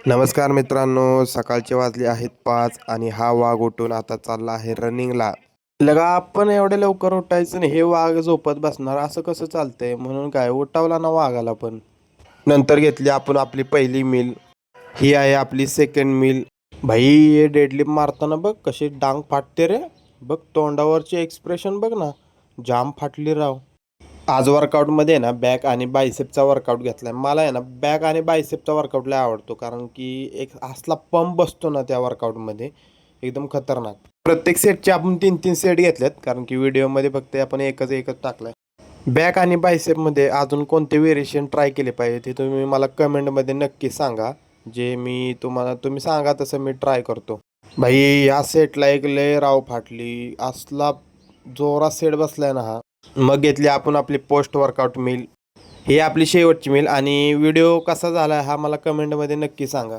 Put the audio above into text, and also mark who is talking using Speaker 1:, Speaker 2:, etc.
Speaker 1: नमस्कार मित्रांनो, सकाळचे वाजले आहेत 5 आणि हा वाघ उठून आता चालला आहे रनिंगला. लगा आपण एवढे लवकर उठायचं नाही, हे वाघ झोपत बसणार असं कसं चालतंय? म्हणून काय उठावला ना वाघाला पण. नंतर घेतली आपण आपली पहिली मील. ही आहे आपली सेकंड मील. भाई हे डेडलिफ्ट मारताना बघ कशी डांग फाटते रे. बघ तोंडावरचे एक्सप्रेशन बघ ना, जाम फाटली राव. आज वर्कआउटमध्ये आहे ना बॅक आणि बायसेपचा वर्कआउट घेतला आहे. मला आहे ना बॅक आणि बायसेपचा वर्कआउट लय आवडतो, कारण की एक असला पंप बसतो ना त्या वर्कआउटमध्ये, एकदम खतरनाक. प्रत्येक सेटचे आपण 3-3 सेट घेतलेत, कारण की व्हिडिओमध्ये फक्त आपण एकच टाकलाय. बॅक आणि बायसेपमध्ये अजून कोणते व्हेरिएशन ट्राय केले पाहिजे ते तुम्ही मला कमेंटमध्ये नक्की सांगा. जे मी तुम्ही सांगा तसं मी ट्राय करतो. भाई या सेटला एक लय राव फाटली, असला जोरात सेट बसलाय ना हा. मग घेतली आपण आपली पोस्ट वर्कआउट मील. ही आपली शेवटची मील आणि व्हिडिओ कसा झाला हा मला कमेंटमध्ये नक्की सांगा.